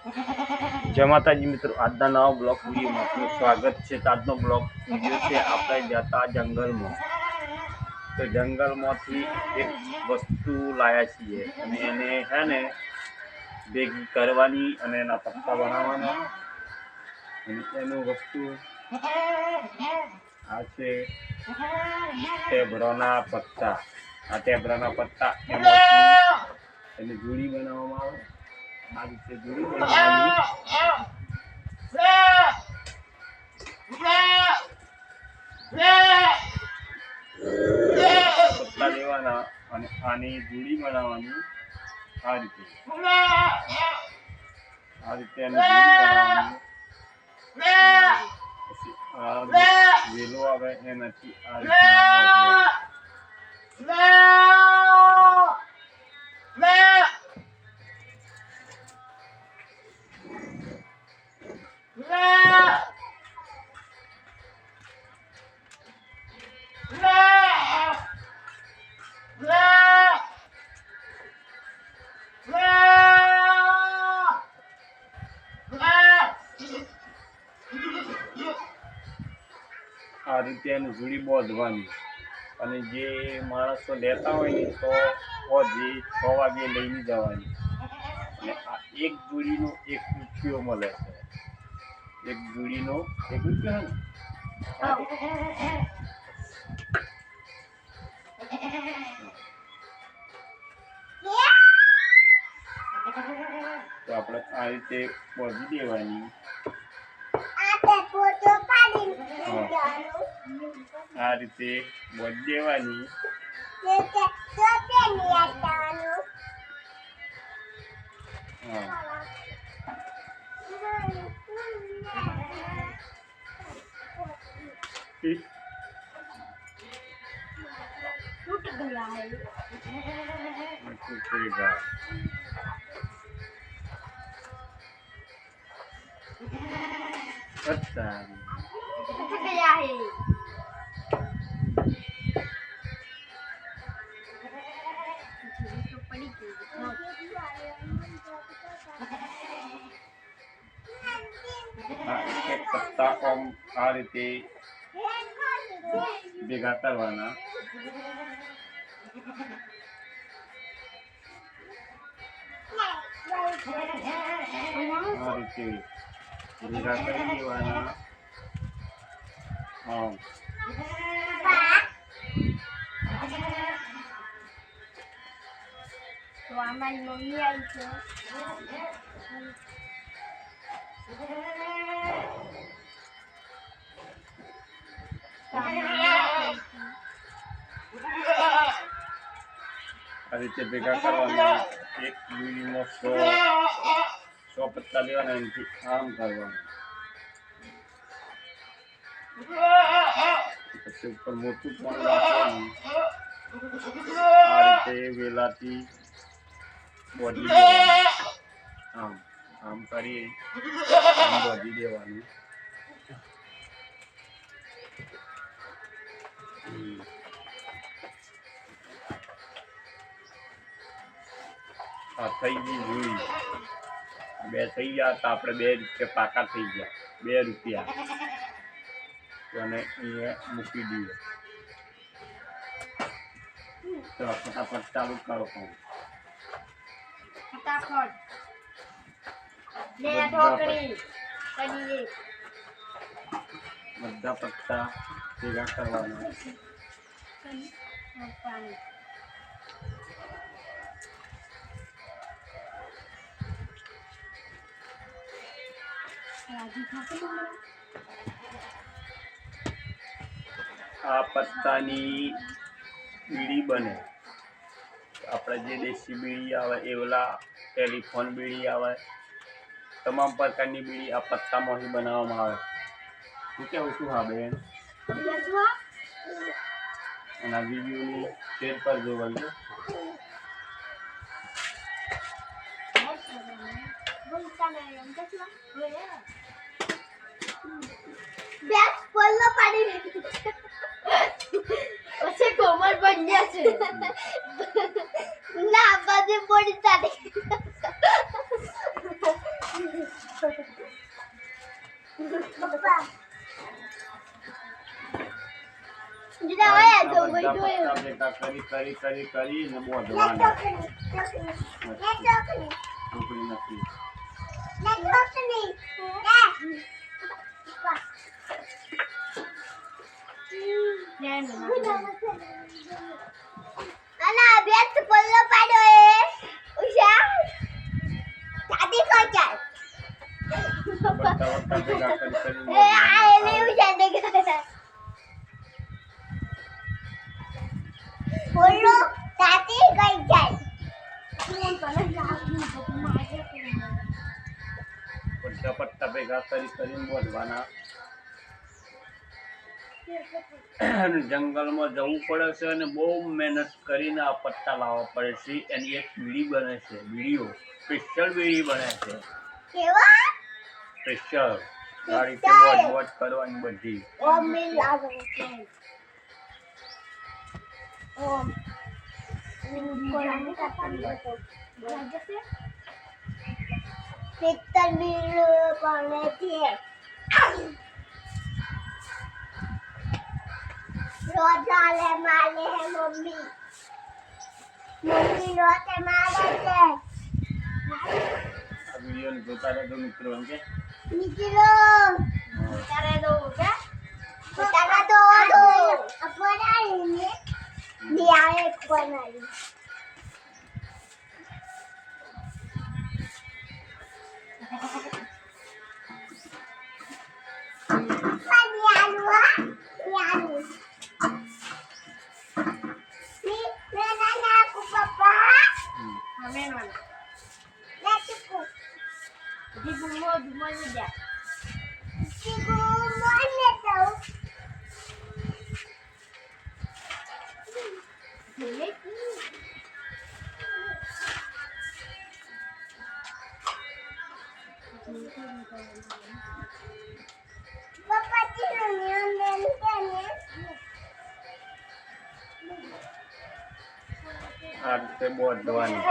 જય માતાજી મિત્રો, આજના નવા બ્લોગ વિડીયોમાં આપનું સ્વાગત છે. આજનો બ્લોગ વિડીયો છે આપણે જતા જંગલમાં. તો જંગલમાંથી એક વસ્તુ લાયા છીએ અને એને હે ને ભેગી કરવાની અને એના પત્તા બનાવવાના. અને એનું વસ્તુ આ છે ટેબરાના પત્તા. આ ટેબરાના પત્તા એમાંથી એની જોડી બનાવવામાં આવે. આ રીતે જોડી બનાવવાની. પત્તા લેવાના અને આની જોડી બનાવવાની. આ રીતે આની જોડી બનાવવાની. પછી આ વેલો આવે એનાથી આ આ રીતે એની જોડી બાંધવાની. અને જે માણસો લેતા હોય ને તો જે 6 વાગે લઈને જવાની. અને આ એક જોડીનો 1 રૂપિયો મળે છે. એક જોડીનો 1 રૂપિયો તો આપણે આ રીતે બાંધી દેવાની. આ રીતે બાંધી દેવાની. टूट गया है टूटेगा। अच्छा टूट गया है एक पत्ता को आ रीते ભેગા કરવાના. આ રીતે ભેગા કરી દેવાના. તો અમારી મમ્મી આવી છે. આ રીતે ભેગા કરવાના. એક જોડીમાં 100 પત્તા લેવાના. એનાથી આમ કરવાનું. પછી ઉપર મોટું પણ રાખવાનું. આ રીતે વેલાથી બાંધી દેવાનું. આમ કરી આમ બાંધી દેવાનું. થઈ ગઈ જોઈ. 2 થઈ ગયા તો આપણે 2 રૂપિયા પાકા થઈ ગયા. 2 રૂપિયા અને અહીંયા મૂકી દઈએ. તો ફટાફટ ચાલુ કરો. ફટાફટ લે ઢોકળી કરીએ. બધા પત્તા ભેગા કરવાના. આ પત્તાની બીડી બને. આપણે જે દેશી બીડી આવે એવલા ટેલિફોન બીડી આવે. તમામ પ્રકારની બીડી આ પત્તામાંથી બનાવવામાં આવે. શું કેવું છું? હા બેન. અને આ વિડીયોની શેર કરજો. બનજો બેસ બોલનો પાડી પછી કોમર બન્યા છે ના બાજુ પડી તાડી બધા પત્તા ભેગા કરીને બોધવાના. ઢોકળી નથી. અને અભ્યાસ પલ્લો પાડ્યો એ ઉષા દાદી કોઈ ચાલ પત્તા ભેગા કરીને એ આ એલી ઉષા દે બોલો દાદી કઈ જાય બધા પત્તા ભેગા કરીને બોધવાના. જંગલમાં જવું પડે છે અને બહુ મહેનત કરીને આ પત્તા લાવવા પડે છે. એની એક બીડી બને છે, બીડીઓ સ્પેશિયલ બીડી બને છે, કેવા સ્પેશિયલ ગાડીથી બોજ કરવાની બધી. ઓમ મિલ લાવો છે ઓમ કોરાની કાપવાની તો જશે પિત્તર બીલ કોને છે રોજાલે માલે હે મમ્મી રોતે મારે છે આ વિડીયો જોતા રહેજો મિત્રો. એમ કે નીકળો તારે દો કે તારે દો અપરાઈને દિયા એક બનાવી આ રીતે બોધવાની.